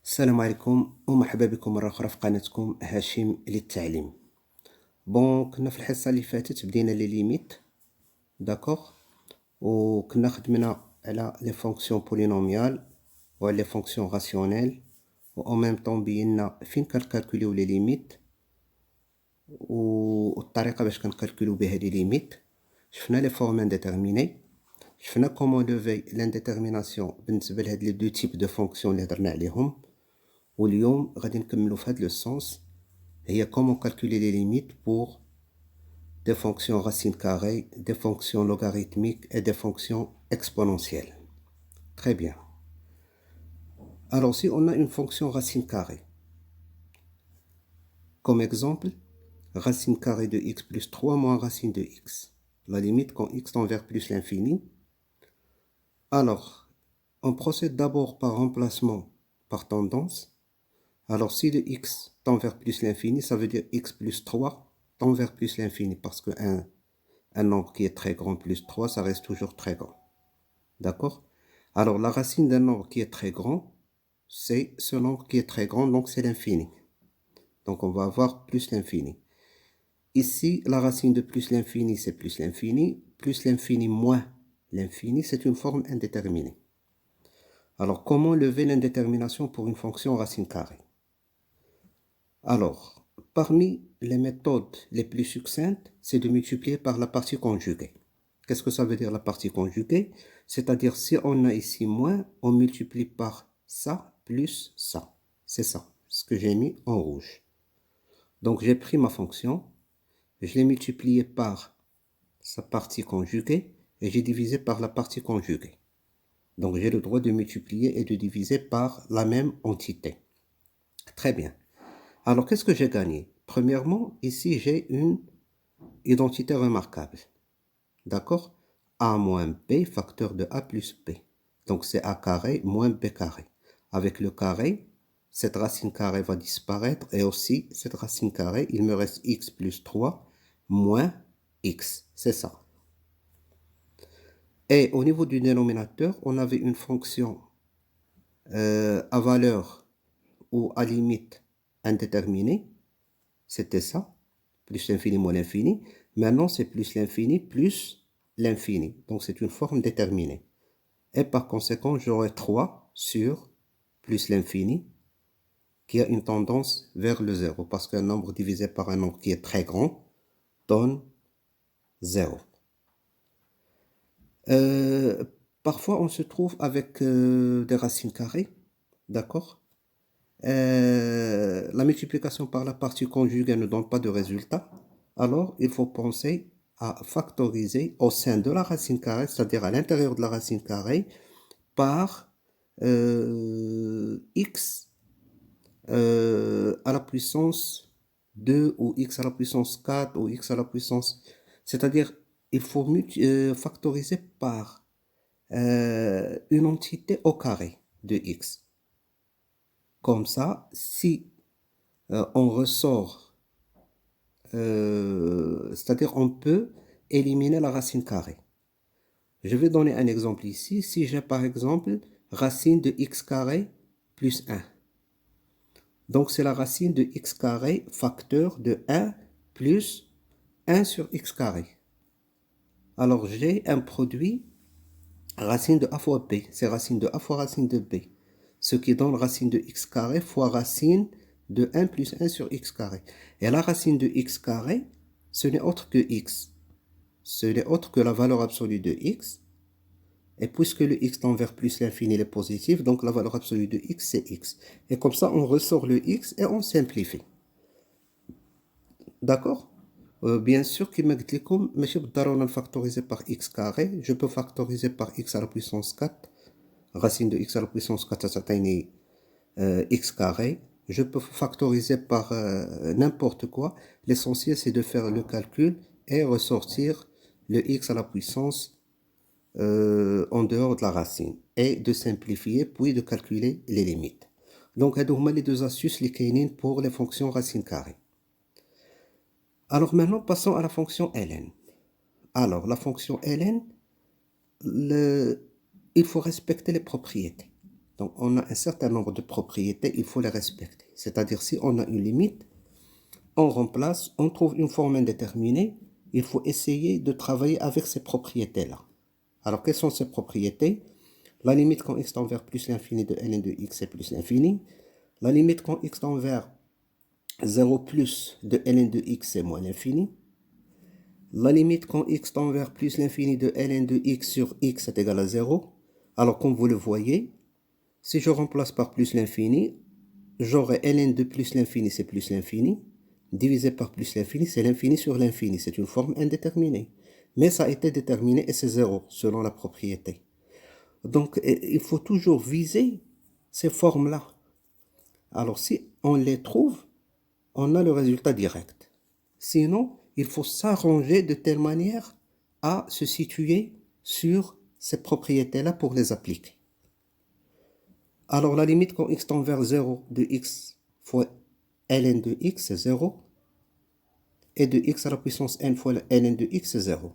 السلام عليكم ومرحبا بكم مرة أخرى في قناتكم هاشم للتعليم. كنا في الحصة اللي فاتت بدينا لي ليميت. داكوغ، وكنا خدمنا على لي فونكسيون بولينوميال وعلى لي فونكسيون راسيونيل، و او ميم طون بينا فين كنكالكوليو لي ليميت والطريقة باش كنكالكوليو بها لي ليميت. شفنا لي فورم انديتيرميني، شفنا كومون لوفي لانديتيرميناسيون بالنسبة لهاد لي دو تيب دو فونكسيون اللي هضرنا عليهم. واليوم غادي نكملو في هاد لو سونس، هي comment calculer les limites pour des fonctions racines carrées, des fonctions logarithmiques et des fonctions exponentielles. Très bien. Alors si on a une fonction racine carrée, comme exemple, racine carrée de x plus 3 moins racine de x, la limite quand x tend vers plus l'infini. Alors, on procède d'abord par remplacement par tendance. Alors si le x tend vers plus l'infini, ça veut dire x plus 3 tend vers plus l'infini, parce qu'un nombre qui est très grand plus 3, ça reste toujours très grand. D'accord? Alors la racine d'un nombre qui est très grand, c'est ce nombre qui est très grand, donc c'est l'infini. Donc on va avoir plus l'infini. Ici, la racine de plus l'infini, c'est plus l'infini moins l'infini, c'est une forme indéterminée. Alors comment lever l'indétermination pour une fonction racine carrée? Alors, parmi les méthodes les plus succinctes, c'est de multiplier par la partie conjuguée. Qu'est-ce que ça veut dire la partie conjuguée? C'est-à-dire si on a ici moins, on multiplie par ça plus ça. C'est ça, ce que j'ai mis en rouge. Donc j'ai pris ma fonction, je l'ai multipliée par sa partie conjuguée et j'ai divisé par la partie conjuguée. Donc j'ai le droit de multiplier et de diviser par la même entité. Très bien. Alors, qu'est-ce que j'ai gagné? Premièrement, ici, j'ai une identité remarquable. D'accord? A moins B, facteur de A plus B. Donc, c'est A carré moins B carré. Avec le carré, cette racine carrée va disparaître. Et aussi, cette racine carrée, il me reste x plus 3 moins x. C'est ça. Et au niveau du dénominateur, on avait une fonction à valeur ou à limite indéterminée. C'était ça, plus l'infini moins l'infini. Maintenant, c'est plus l'infini plus l'infini. Donc, c'est une forme déterminée. Et par conséquent, j'aurai 3 sur plus l'infini qui a une tendance vers le 0. Parce qu'un nombre divisé par un nombre qui est très grand donne 0. Parfois, on se trouve avec des racines carrées. D'accord? La multiplication par la partie conjuguée ne donne pas de résultat. Alors, il faut penser à factoriser au sein de la racine carrée, c'est-à-dire à l'intérieur de la racine carrée, par x à la puissance 2 ou x à la puissance 4 ou x à la puissance... C'est-à-dire, il faut factoriser par une entité au carré de x. Comme ça, si on ressort, c'est-à-dire on peut éliminer la racine carrée. Je vais donner un exemple ici. Si j'ai par exemple racine de x carré plus 1. Donc c'est la racine de x carré facteur de 1 plus 1 sur x carré. Alors j'ai un produit racine de a fois b. C'est racine de a fois racine de b. Ce qui donne racine de x carré fois racine de 1 plus 1 sur x carré. Et la racine de x carré, ce n'est autre que x. Ce n'est autre que la valeur absolue de x. Et puisque le x tend vers plus l'infini, il est positif, donc la valeur absolue de x, c'est x. Et comme ça, on ressort le x et on simplifie. D'accord? Bien sûr, qui m'a dit comme je peux factoriser par x carré, je peux factoriser par x à la puissance 4. Racine de x à la puissance 4, ça atteint x carré. Je peux factoriser par n'importe quoi. L'essentiel, c'est de faire le calcul et ressortir le x à la puissance en dehors de la racine. Et de simplifier, puis de calculer les limites. Donc, les deux astuces pour les fonctions racines carrées. Alors maintenant, passons à la fonction ln. Alors, la fonction ln, il faut respecter les propriétés. Donc, on a un certain nombre de propriétés, il faut les respecter. C'est-à-dire, si on a une limite, on remplace, on trouve une forme indéterminée, il faut essayer de travailler avec ces propriétés-là. Alors, quelles sont ces propriétés? La limite quand x tend vers plus l'infini de ln de x est plus l'infini. La limite quand x tend vers 0 plus de ln de x est moins l'infini. La limite quand x tend vers plus l'infini de ln de x sur x est égal à 0. Alors, comme vous le voyez, si je remplace par plus l'infini, j'aurai ln de plus l'infini, c'est plus l'infini, divisé par plus l'infini, c'est l'infini sur l'infini. C'est une forme indéterminée. Mais ça a été déterminé et c'est 0 selon la propriété. Donc, il faut toujours viser ces formes-là. Alors, si on les trouve, on a le résultat direct. Sinon, il faut s'arranger de telle manière à se situer sur ces propriétés-là pour les appliquer. Alors, la limite quand x tend vers 0 de x fois ln de x, c'est 0. Et de x à la puissance n fois ln de x, c'est 0.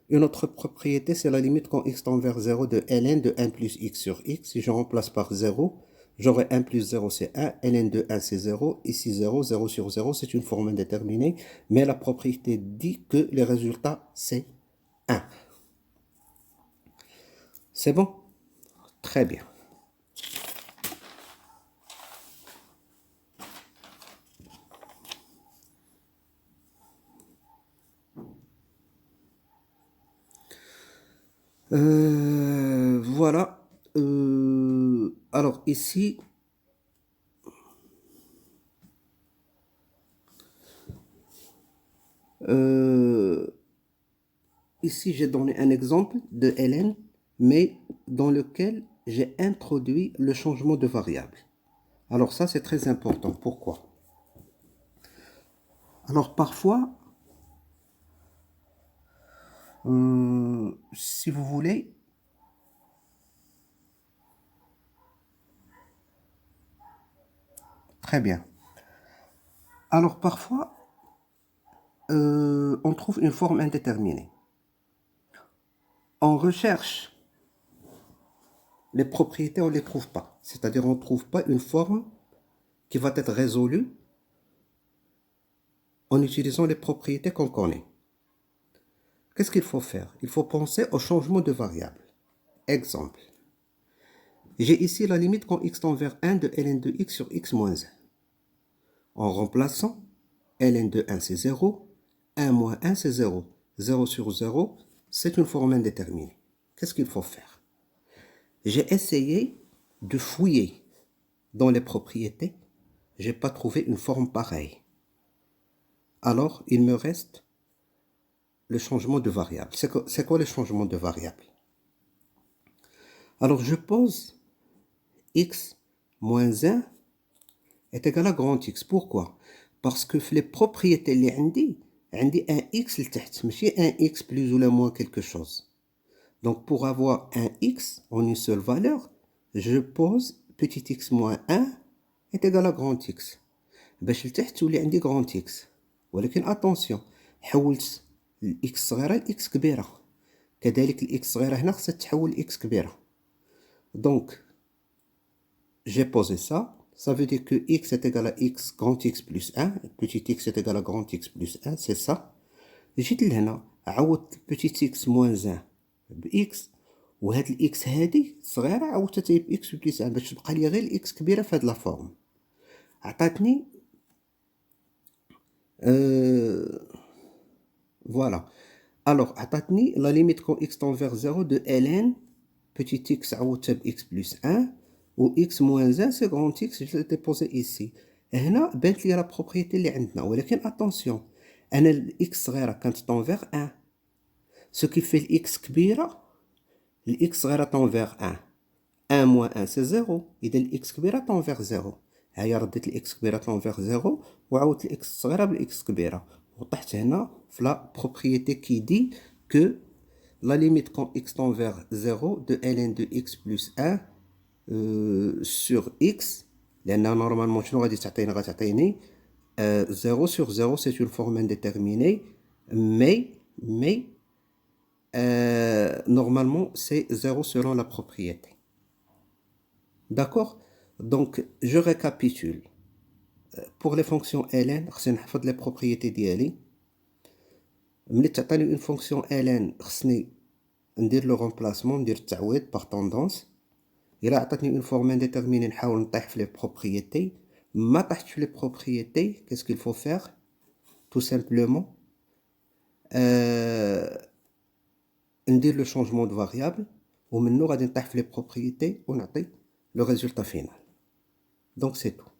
Une autre propriété, c'est la limite quand x tend vers 0 de ln de 1 plus x sur x. Si je remplace par 0, j'aurai 1 plus 0, c'est 1. ln de 1, c'est 0. Ici, 0, 0 sur 0, c'est une forme indéterminée. Mais la propriété dit que le résultat, c'est 1. C'est bon? Très bien. Voilà. Alors ici, ici j'ai donné un exemple de ln, mais dans lequel j'ai introduit le changement de variable. Alors ça c'est très important. Pourquoi? Alors parfois, si vous voulez, très bien. Alors parfois, on trouve une forme indéterminée. On recherche les propriétés, on ne les trouve pas. C'est-à-dire on ne trouve pas une forme qui va être résolue en utilisant les propriétés qu'on connaît. Qu'est-ce qu'il faut faire? Il faut penser au changement de variable. Exemple. J'ai ici la limite quand x tend vers 1 de ln de x sur x moins 1. En remplaçant, ln de 1 c'est 0, 1 moins 1 c'est 0. 0 sur 0, c'est une forme indéterminée. Qu'est-ce qu'il faut faire? J'ai essayé de fouiller dans les propriétés. Je n'ai pas trouvé une forme pareille. Alors, il me reste le changement de variable. C'est quoi le changement de variable? Alors, je pose x moins 1 est égal à grand X. Pourquoi? Parce que les propriétés اللي عندي un X لتحت, ماشي un X plus ou moins quelque chose. Donc, pour avoir un X en une seule valeur, je pose petit x moins 1 est égal à grand X. باش لتحت تولي عندي grand X. ولكن attention, حولت الإكس صغيرة لإكس كبيرة. كذلك الإكس صغيرة هنا خصها تتحول لإكس كبيرة. Donc, j'ai posé ça. Ça veut dire que x est égal à x grand X plus 1. Petit x est égal à grand X plus 1. C'est ça. جيت لهنا عوضت petit x moins 1 بx. وهاد الاكس هادي صغيرة عوضتها بx بلس 1 باش تبقى لي غير الاكس كبيرة في هاد لا فورم. عطاتني voilà. Alors عطاتني la limite quand x tend vers 0 de ln petit x عوضتها بx plus 1 و x moins 1 c'est grand X, je l'ai déposé ici. هنا بانت لي لا بروبريتي اللي عندنا, ولكن attention, انا الاكس صغيرة كانت tend vers 1. Ce qui fait الاكس كبيرة, الاكس صغيرة tend vers 1. 1 moins 1 c'est 0. إذا الاكس كبيرة tend vers 0. هيا رديت الاكس كبيرة tend vers 0 وعاودت الاكس الصغيرة بالاكس كبيرة. وطحت هنا في لا بروبريتي كي دي que la limite quand x tend vers 0 de ln de x plus 1 sur x, normalement, je n'aurais dit 0 sur 0, c'est une forme indéterminée, mais normalement, c'est 0 selon la propriété. D'accord? Donc, je récapitule. Pour les fonctions ln, خصني نحفظ les propriétés ديالي. ملي تعطيني une fonction ln خصني ندير le remplacement, ندير التعويض par tendance. إلا عطاتني une forme indéterminée نحاول نطيح في les propriétés. ما طحتش في les propriétés, qu'est-ce qu'il faut faire? Tout simplement ندير le changement de variable ومنو غادي نطيح في les propriétés ونعطي le résultat final. Donc c'est tout.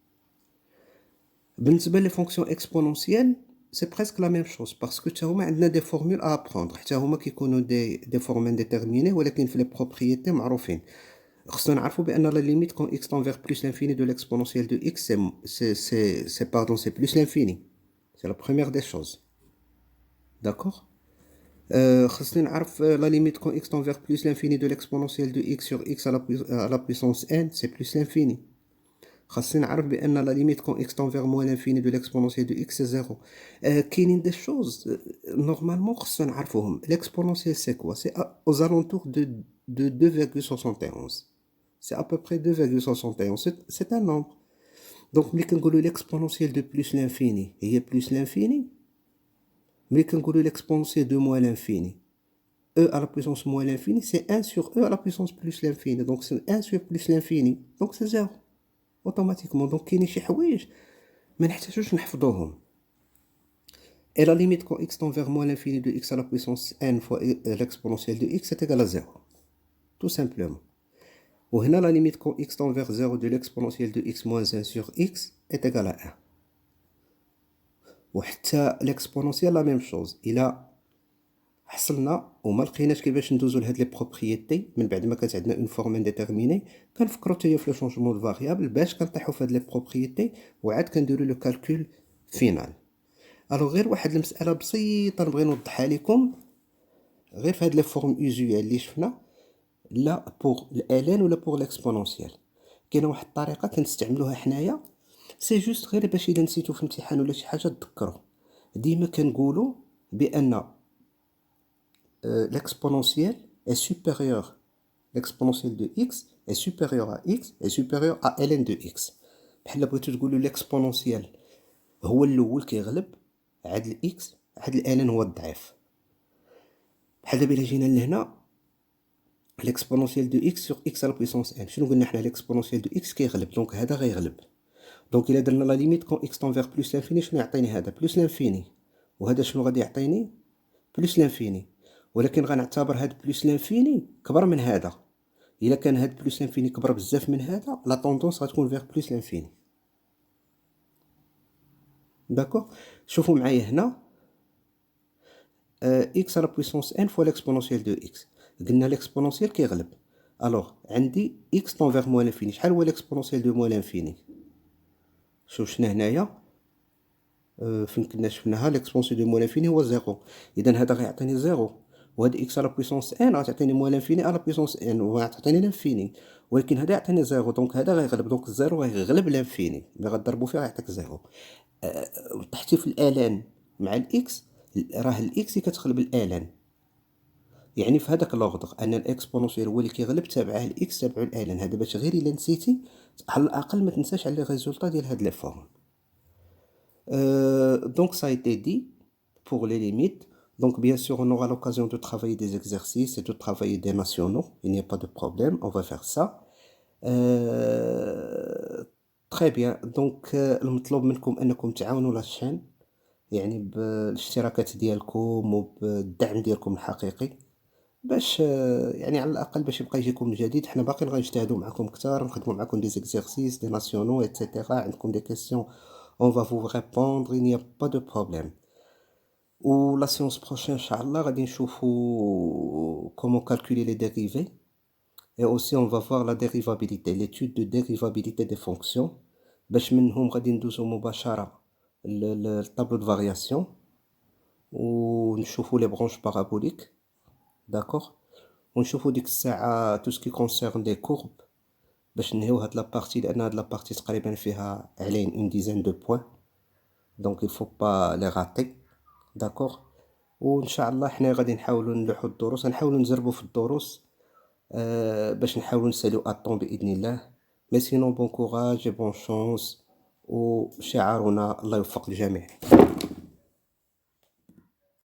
بالنسبة les fonctions exponentielles, c'est presque la même chose parce que حتى هما عندنا des formules à apprendre. حتى هما كيكونوا des formes indéterminées ولكن في les propriétés معروفين. خصنا نعرفوا بأن la limite quand x tend vers plus l'infini de l'exponentielle de x c'est plus l'infini. C'est la première des choses. D'accord? خصني نعرف la limite quand x tend vers plus l'infini de l'exponentielle de x sur x à la puissance n, c'est plus l'infini. خاصني نعرف بأن la limite quand x tend vers moins l'infini de l'exponentielle de x c'est 0. كاينين des choses normalement خصنا نعرفوهم. L'exponentielle c'est quoi? C'est aux alentours de 2,71. C'est à peu près 2,71. C'est un nombre. Donc ملي كنقولوا l'exponentielle de plus l'infini هي plus l'infini. ملي كنقولوا l'exponentielle de moins l'infini, e à la puissance moins l'infini, c'est 1 sur e à la puissance plus l'infini. Donc c'est 1 sur plus l'infini. Donc c'est 0. Automatiquement. Donc كاينين شي حوايج ما نحتاجوش نحفظوهم. Et la limite quand x tend vers moins l'infini de x à la puissance n fois l'exponentielle de x est égal à 0. Tout simplement. وهنا la limite quand x tend vers 0 de l'exponentielle de x moins 1 sur x est égal à 1. وحتى l'exponentielle la même chose. إلا حصلنا وما لقيناش كيفاش ندوزو لهاد لي بروبريتي من بعد ما كانت عندنا اون فورم انديتيرميني، كنفكروا حتى في لو شونجمون دو فاريابل باش كنطيحوا في هاد لي بروبريتي وعاد كنديروا لو كالكول فينال. الوغ غير واحد المساله بسيطه نبغي نوضحها لكم غير في هاد لي فورم يوزوال اللي شفنا، لا بوغ الالان ولا بوغ ليكسبونونسيال. كاينه واحد الطريقه كنستعملوها حنايا، سي جوست غير باش الا نسيتو في امتحان ولا شي حاجه تذكروا. ديما كنقولوا بان l'exponentielle est supérieure. L'exponentielle de x est supérieure à x est supérieure à ln de x. بحال بغيتو تقولوا l'exponentielle هو الاول كيغلب عاد الاكس عاد الالن هو الضعيف. بحال دابا الا جينا لهنا l'exponentielle de x sur x à la puissance n، شنو قلنا حنا l'exponentielle de x كيغلب، دونك هذا غيغلب. دونك الا درنا لا ليميت كون x tend vers plus l'infini شنو يعطيني هذا plus l'infini، وهذا شنو غادي يعطيني plus l'infini. ولكن غنعتبر هاد بلوس لانفيني كبر من هذا. الا كان هاد بلوس لانفيني كبر بزاف من هذا لا طوندونس غتكون فيغ بلوس لانفيني. داكوغ. شوفوا معايا هنا اكس على بويسونس ان فوا ليكسبونونسيال دو اكس. قلنا ليكسبونونسيال كيغلب، الوغ عندي اكس طون فيغ موان لانفيني. شحال هو ليكسبونونسيال دو موان لانفيني؟ شوف شنا هنايا فين كنا شفناها ليكسبونسيال دو موان لانفيني هو زيرو، اذا هذا غيعطيني زيرو، وهاد اكس على بويسونس ان غتعطيني موان لانفيني على بويسونس ان وغتعطيني لانفيني، ولكن هذا يعطيني زيرو، دونك هذا غيغلب، دونك الزيرو غيغلب لانفيني، ملي غضربو فيه غيعطيك زيرو. طحتي في الالان مع الاكس، راه الاكس كتغلب الالان، يعني في هذاك لوغدغ ان الاكسبونونسيال هو اللي كيغلب تابعه الاكس تابعه الالان. هذا باش غير الا نسيتي على الاقل ما تنساش على لي ريزولطا ديال هاد لي فورم. Donc ça a été dit pour les limites. Donc bien sûr on aura l'occasion de travailler des exercices et de travailler des nationaux, il n'y a pas de problème, on va faire ça. Très bien. Donc المطلوب منكم انكم تعاونوا لا شين، يعني بالاشتراكات ديالكم وبالدعم ديالكم الحقيقي باش يعني على الاقل باش يبقى يجيكم الجديد. حنا باقيين غنجتهدوا معكم اكثر، نخدموا معكم دي زيكزيرسيس دي ناسيونaux etc. عندكم دي كيسيون on va vous répondre, il n'y a pas de problème. Ou la séance prochaine inchallah غادي نشوفوا comment calculer les dérivés, et aussi on va voir la dérivabilité, l'étude de dérivabilité des fonctions. باش منهم غادي ندوزو مباشرة الطابلو de variation ونشوفوا les branches paraboliques. D'accord. ونشوفوا ديك الساعة tout ce qui concerne les courbes باش ننهيو هاد لابارتي، لأن هاد لابارتي تقريبا فيها علين une dizaine de points, donc il faut pas les rater. D'accord. وان شاء الله حنا غادي نحاولوا نلوحوا الدروس، نحاولوا نزربوا في الدروس باش نحاولوا نساليو اطون باذن الله. Mais sinon, bon courage et bonne chance. وشعارنا الله يوفق الجميع.